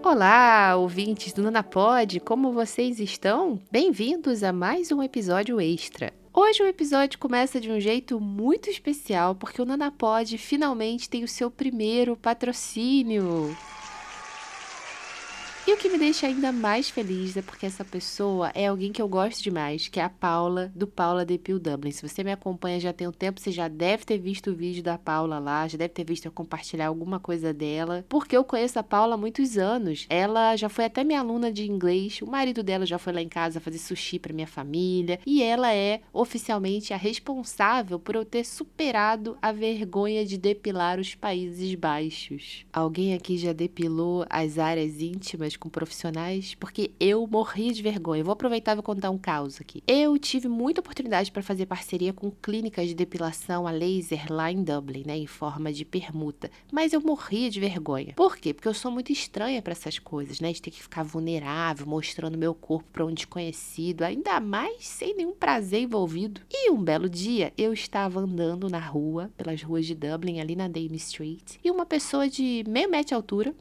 Olá, ouvintes do Nanapod, como vocês estão? Bem-vindos a mais um episódio extra. Hoje o episódio começa de um jeito muito especial, porque o Nanapod finalmente tem o seu primeiro patrocínio. E o que me deixa ainda mais feliz é porque essa pessoa é alguém que eu gosto demais, que é a Paula, do Paula Depil Dublin. Se você me acompanha já tem um tempo, você já deve ter visto o vídeo da Paula lá, já deve ter visto eu compartilhar alguma coisa dela, porque eu conheço a Paula há muitos anos. Ela já foi até minha aluna de inglês, o marido dela já foi lá em casa fazer sushi pra minha família, e ela é oficialmente a responsável por eu ter superado a vergonha de depilar os Países Baixos. Alguém aqui já depilou as áreas íntimas com profissionais? Porque eu morri de vergonha. Eu vou aproveitar e vou contar um caos aqui. Eu tive muita oportunidade para fazer parceria com clínicas de depilação a laser lá em Dublin, né, em forma de permuta, mas eu morria de vergonha. Por quê? Porque eu sou muito estranha para essas coisas, né, de ter que ficar vulnerável, mostrando meu corpo para um desconhecido, ainda mais sem nenhum prazer envolvido. E um belo dia, eu estava andando na rua, pelas ruas de Dublin, ali na Dame Street, e uma pessoa de meio metro de altura,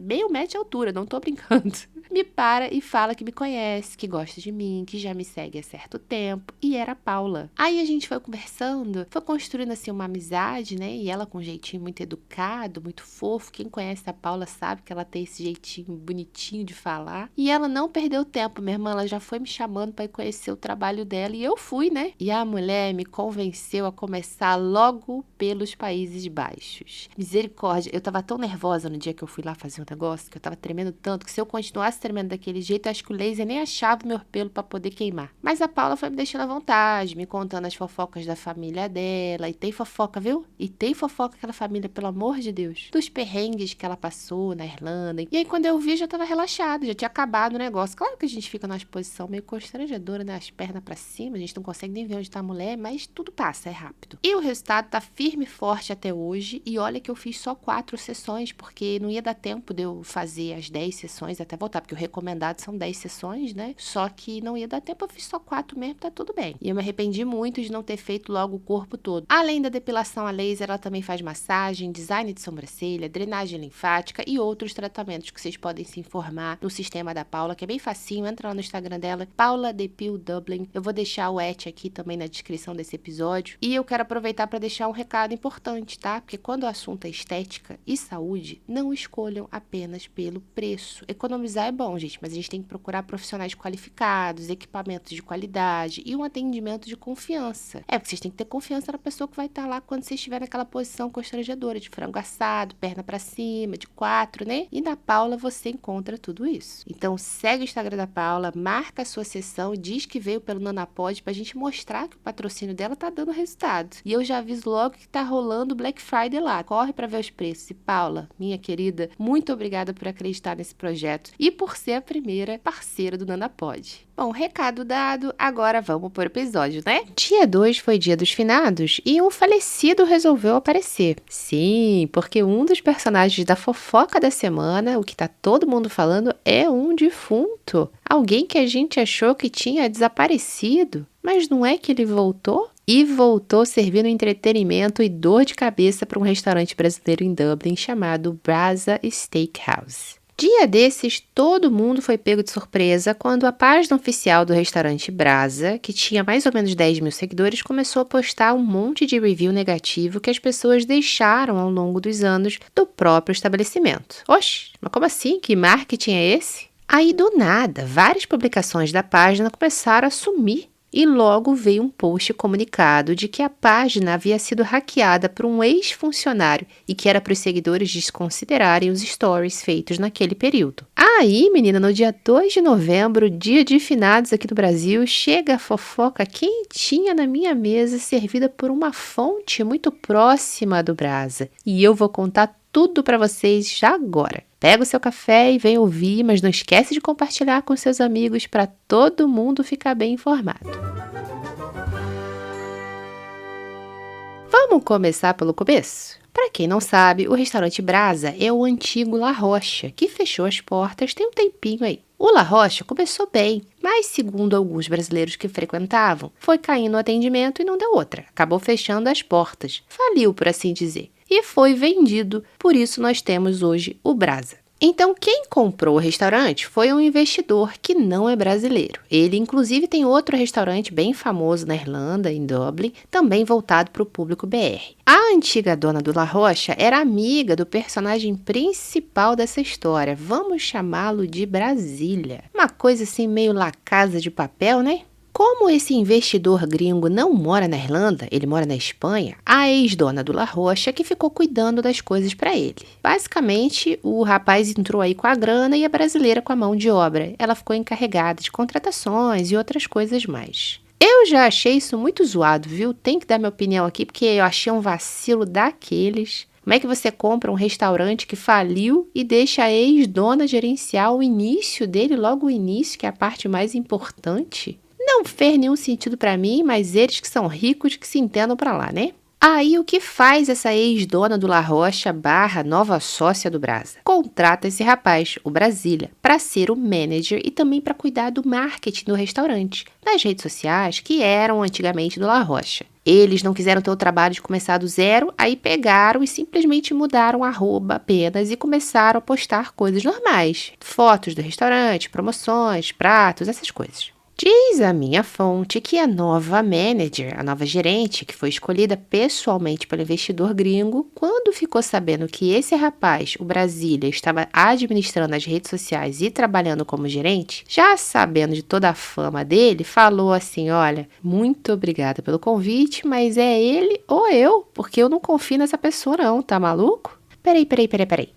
meio metro de altura, não tô brincando, me para e fala que me conhece, que gosta de mim, que já me segue há certo tempo, e era a Paula. Aí a gente foi conversando, foi construindo assim uma amizade, né, e ela com um jeitinho muito educado, muito fofo. Quem conhece a Paula sabe que ela tem esse jeitinho bonitinho de falar, e ela não perdeu tempo, minha irmã, ela já foi me chamando para ir conhecer o trabalho dela, e eu fui, né, e a mulher me convenceu a começar logo pelos Países Baixos. Misericórdia, eu tava tão nervosa no dia que eu fui lá fazer um negócio, que eu tava tremendo tanto, que se eu continuasse tremendo daquele jeito, eu acho que o laser nem achava o meu pelo para poder queimar. Mas a Paula foi me deixando à vontade, me contando as fofocas da família dela, e tem fofoca, viu? E tem fofoca aquela família, pelo amor de Deus. Dos perrengues que ela passou na Irlanda. E aí quando eu vi, já tava relaxada, já tinha acabado o negócio. Claro que a gente fica numa posição meio constrangedora, né? As pernas para cima, a gente não consegue nem ver onde tá a mulher, mas tudo passa, é rápido. E o resultado tá firme e forte até hoje, e olha que eu fiz só 4 sessões, porque não ia dar tempo de eu fazer as 10 sessões até voltar, porque o recomendado são 10 sessões, né? Só que não ia dar tempo, eu fiz só 4 mesmo, tá tudo bem. E eu me arrependi muito de não ter feito logo o corpo todo. Além da depilação a laser, ela também faz massagem, design de sobrancelha, drenagem linfática e outros tratamentos que vocês podem se informar no sistema da Paula, que é bem facinho. Entra lá no Instagram dela, Paula Depil Dublin. Eu vou deixar o aqui também na descrição desse episódio. E eu quero aproveitar para deixar um recado importante, tá? Porque quando o assunto é estética e saúde, não escolham apenas pelo preço. Economizar é bom, gente, mas a gente tem que procurar profissionais qualificados, equipamentos de qualidade e um atendimento de confiança. Porque vocês têm que ter confiança na pessoa que vai estar lá quando você estiver naquela posição constrangedora de frango assado, perna para cima, de 4, né? E na Paula você encontra tudo isso. Então segue o Instagram da Paula, marca a sua sessão e diz que veio pelo Nanapod pra gente mostrar que o patrocínio dela tá dando resultado. E eu já aviso logo que tá rolando Black Friday lá. Corre para ver os preços. E Paula, minha querida, muito obrigada por acreditar nesse projeto e por ser a primeira parceira do Nanapod. Bom, recado dado, agora vamos pro episódio, né? Dia 2 foi dia dos finados e um falecido resolveu aparecer. Sim, porque um dos personagens da fofoca da semana, o que tá todo mundo falando, é um defunto. Alguém que a gente achou que tinha desaparecido. Mas não é que ele voltou? E voltou servindo entretenimento e dor de cabeça para um restaurante brasileiro em Dublin chamado Brasa Steakhouse. Dia desses, todo mundo foi pego de surpresa quando a página oficial do restaurante Brasa, que tinha mais ou menos 10 mil seguidores, começou a postar um monte de review negativo que as pessoas deixaram ao longo dos anos do próprio estabelecimento. Oxe, mas como assim? Que marketing é esse? Aí, do nada, várias publicações da página começaram a sumir. E logo veio um post comunicado de que a página havia sido hackeada por um ex-funcionário e que era para os seguidores desconsiderarem os stories feitos naquele período. Aí, menina, no dia 2 de novembro, dia de finados aqui no Brasil, chega a fofoca quentinha na minha mesa, servida por uma fonte muito próxima do Brasa. E eu vou contar tudo para vocês já agora. Pega o seu café e vem ouvir, mas não esquece de compartilhar com seus amigos para todo mundo ficar bem informado. Vamos começar pelo começo? Para quem não sabe, o restaurante Brasa é o antigo La Rocha, que fechou as portas tem um tempinho aí. O La Rocha começou bem, mas segundo alguns brasileiros que frequentavam, foi caindo o atendimento e não deu outra. Acabou fechando as portas. Faliu, por assim dizer. E foi vendido, por isso nós temos hoje o Brasa. Então, quem comprou o restaurante foi um investidor que não é brasileiro. Ele, inclusive, tem outro restaurante bem famoso na Irlanda, em Dublin, também voltado para o público BR. A antiga dona do La Rocha era amiga do personagem principal dessa história. Vamos chamá-lo de Brasília. Uma coisa assim meio La Casa de Papel, né? Como esse investidor gringo não mora na Irlanda, ele mora na Espanha, a ex-dona do La Rocha que ficou cuidando das coisas para ele. Basicamente, o rapaz entrou aí com a grana e a brasileira com a mão de obra. Ela ficou encarregada de contratações e outras coisas mais. Eu já achei isso muito zoado, viu? Tem que dar minha opinião aqui porque eu achei um vacilo daqueles. Como é que você compra um restaurante que faliu e deixa a ex-dona gerenciar o início dele, logo o início, que é a parte mais importante? Não fez nenhum sentido pra mim, mas eles que são ricos que se entendam pra lá, né? Aí o que faz essa ex-dona do La Rocha / nova sócia do Brasa? Contrata esse rapaz, o Brasília, para ser o manager e também para cuidar do marketing do restaurante, das redes sociais que eram antigamente do La Rocha. Eles não quiseram ter o trabalho de começar do zero, aí pegaram e simplesmente mudaram o arroba apenas e começaram a postar coisas normais. Fotos do restaurante, promoções, pratos, essas coisas. Diz a minha fonte que a nova manager, a nova gerente, que foi escolhida pessoalmente pelo investidor gringo, quando ficou sabendo que esse rapaz, o Brasília, estava administrando as redes sociais e trabalhando como gerente, já sabendo de toda a fama dele, falou assim: olha, muito obrigada pelo convite, mas é ele ou eu, porque eu não confio nessa pessoa não, tá maluco? Peraí.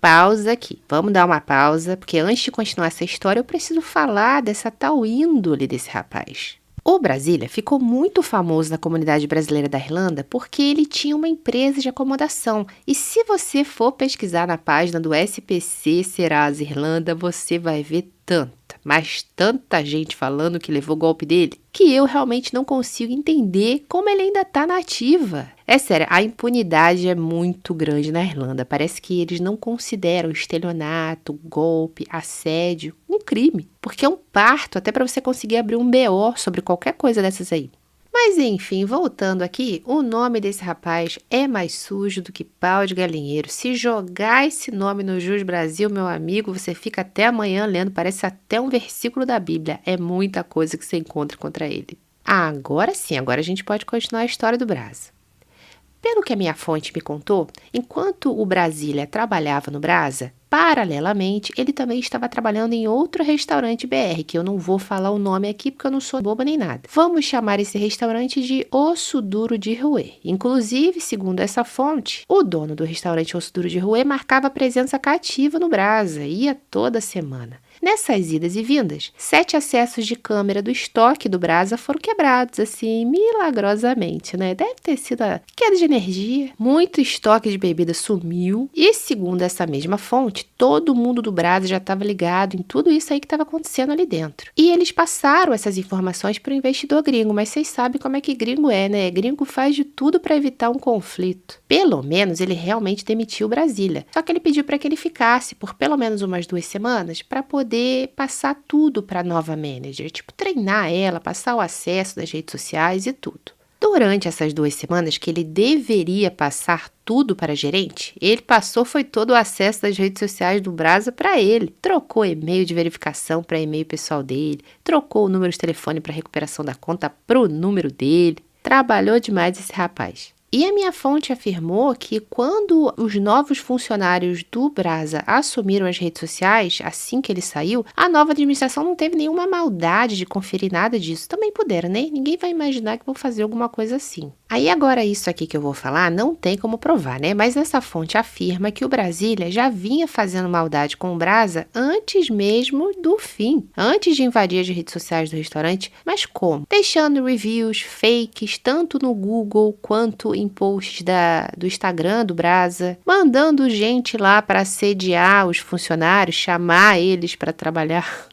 Pausa aqui. Vamos dar uma pausa, porque antes de continuar essa história, eu preciso falar dessa tal índole desse rapaz. O Brasília ficou muito famoso na comunidade brasileira da Irlanda porque ele tinha uma empresa de acomodação. E se você for pesquisar na página do SPC Serasa Irlanda, você vai ver tanta gente falando que levou golpe dele, que eu realmente não consigo entender como ele ainda tá na ativa. É sério, a impunidade é muito grande na Irlanda. Parece que eles não consideram estelionato, golpe, assédio um crime, porque é um parto até para você conseguir abrir um BO sobre qualquer coisa dessas aí. Mas enfim, voltando aqui, o nome desse rapaz é mais sujo do que pau de galinheiro. Se jogar esse nome no Jus Brasil, meu amigo, você fica até amanhã lendo, parece até um versículo da Bíblia. É muita coisa que você encontra contra ele. Agora sim, agora a gente pode continuar a história do Brasa. Pelo que a minha fonte me contou, enquanto o Brasília trabalhava no Brasa, paralelamente, ele também estava trabalhando em outro restaurante BR, que eu não vou falar o nome aqui porque eu não sou boba nem nada. Vamos chamar esse restaurante de Osso Duro de Rouet. Inclusive, segundo essa fonte, o dono do restaurante Osso Duro de Rouet marcava presença cativa no Brasa, ia toda semana. Nessas idas e vindas, 7 acessos de câmera do estoque do Brasa foram quebrados, assim, milagrosamente, né? Deve ter sido a queda de energia. Muito estoque de bebida sumiu. E, segundo essa mesma fonte, todo mundo do Brasa já estava ligado em tudo isso aí que estava acontecendo ali dentro. E eles passaram essas informações para o investidor gringo, mas vocês sabem como é que gringo é, né? Gringo faz de tudo para evitar um conflito. Pelo menos ele realmente demitiu o Brasília. Só que ele pediu para que ele ficasse por pelo menos umas 2 semanas para poder passar tudo para a nova manager, tipo treinar ela, passar o acesso das redes sociais e tudo. Durante essas 2 semanas que ele deveria passar tudo para a gerente, ele passou foi todo o acesso das redes sociais do Brasa para ele. Trocou e-mail de verificação para e-mail pessoal dele, trocou o número de telefone para recuperação da conta para o número dele. Trabalhou demais esse rapaz. E a minha fonte afirmou que quando os novos funcionários do Brasa assumiram as redes sociais, assim que ele saiu, a nova administração não teve nenhuma maldade de conferir nada disso. Também puderam, né? Ninguém vai imaginar que vou fazer alguma coisa assim. Aí agora isso aqui que eu vou falar não tem como provar, né? Mas essa fonte afirma que o Brasília já vinha fazendo maldade com o Brasa antes mesmo do fim, antes de invadir as redes sociais do restaurante. Mas como? Deixando reviews fakes tanto no Google quanto em posts do Instagram do Brasa, mandando gente lá para assediar os funcionários, chamar eles para trabalhar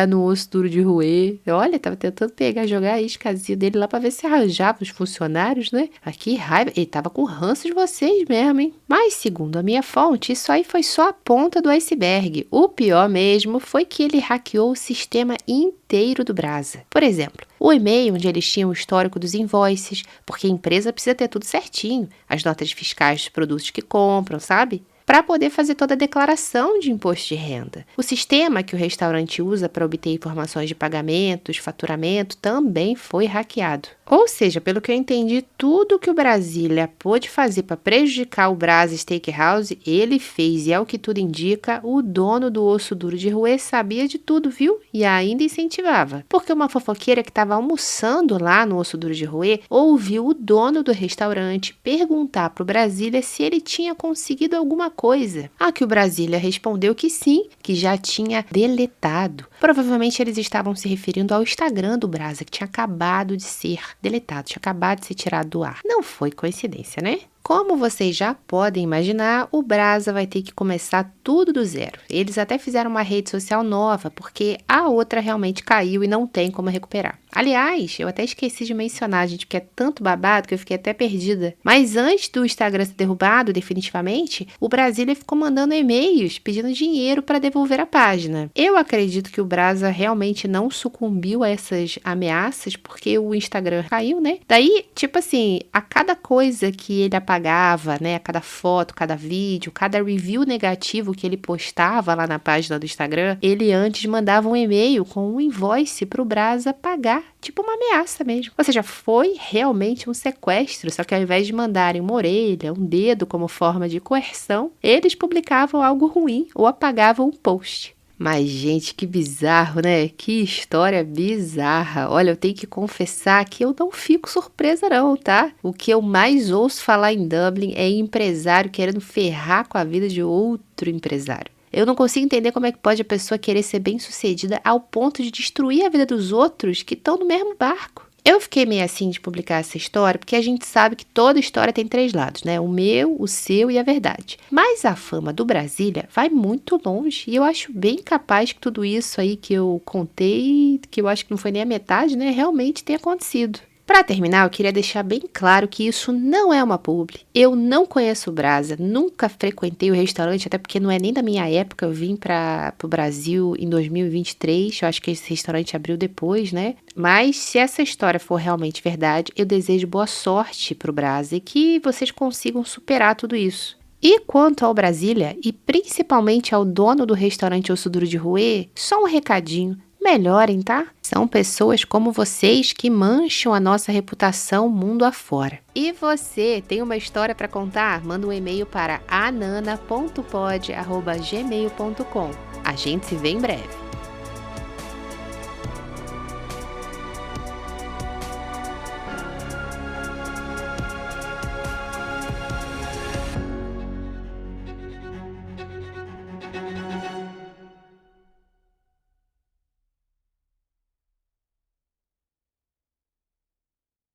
no Osso Duro de Rouet. Olha, tava tentando jogar a iscazinha dele lá pra ver se arranjava os funcionários, né? Aqui, raiva. Ele tava com ranço de vocês mesmo, hein? Mas, segundo a minha fonte, isso aí foi só a ponta do iceberg. O pior mesmo foi que ele hackeou o sistema inteiro do Brasa. Por exemplo, o e-mail onde eles tinham o histórico dos invoices, porque a empresa precisa ter tudo certinho, as notas fiscais dos produtos que compram, sabe? para poder fazer toda a declaração de imposto de renda. O sistema que o restaurante usa para obter informações de pagamentos, faturamento, também foi hackeado. Ou seja, pelo que eu entendi, tudo que o Brasília pôde fazer para prejudicar o Brasa Steakhouse, ele fez. E ao que tudo indica, o dono do Osso Duro de Roer sabia de tudo, viu? E ainda incentivava. Porque uma fofoqueira que estava almoçando lá no Osso Duro de Roer ouviu o dono do restaurante perguntar para o Brasília se ele tinha conseguido alguma coisa. A que o Brasília respondeu que sim, que já tinha deletado. Provavelmente eles estavam se referindo ao Instagram do Brasa, que tinha acabado de ser deletado, tinha acabado de ser tirado do ar. Não foi coincidência, né? Como vocês já podem imaginar, o Brasa vai ter que começar tudo do zero. Eles até fizeram uma rede social nova, porque a outra realmente caiu e não tem como recuperar. Aliás, eu até esqueci de mencionar, gente, porque é tanto babado que eu fiquei até perdida. Mas antes do Instagram ser derrubado definitivamente, o Brasília ficou mandando e-mails pedindo dinheiro para devolver a página. Eu acredito que o Brasa realmente não sucumbiu a essas ameaças, porque o Instagram caiu, né? Daí, tipo assim, a cada coisa que ele apagava, né, a cada foto, cada vídeo, cada review negativo que ele postava lá na página do Instagram, ele antes mandava um e-mail com um invoice pro Brasa pagar, tipo uma ameaça mesmo. Ou seja, foi realmente um sequestro, só que ao invés de mandarem uma orelha, um dedo como forma de coerção, eles publicavam algo ruim ou apagavam um post. Mas, gente, que bizarro, né? Que história bizarra. Olha, eu tenho que confessar que eu não fico surpresa não, tá? O que eu mais ouço falar em Dublin é empresário querendo ferrar com a vida de outro empresário. Eu não consigo entender como é que pode a pessoa querer ser bem-sucedida ao ponto de destruir a vida dos outros que estão no mesmo barco. Eu fiquei meio assim de publicar essa história, porque a gente sabe que toda história tem 3 lados, né? O meu, o seu e a verdade. Mas a fama do Brasília vai muito longe e eu acho bem capaz que tudo isso aí que eu contei, que eu acho que não foi nem a metade, né? Realmente tenha acontecido. Para terminar, eu queria deixar bem claro que isso não é uma publi. Eu não conheço o Brasa, nunca frequentei o restaurante, até porque não é nem da minha época. Eu vim para o Brasil em 2023, eu acho que esse restaurante abriu depois, né? Mas se essa história for realmente verdade, eu desejo boa sorte para o Brasa e que vocês consigam superar tudo isso. E quanto ao Brasília, e principalmente ao dono do restaurante Osso Duro de Roer, só um recadinho. Melhorem, tá? São pessoas como vocês que mancham a nossa reputação mundo afora. E você tem uma história para contar? Manda um e-mail para anana.pod@gmail.com. A gente se vê em breve.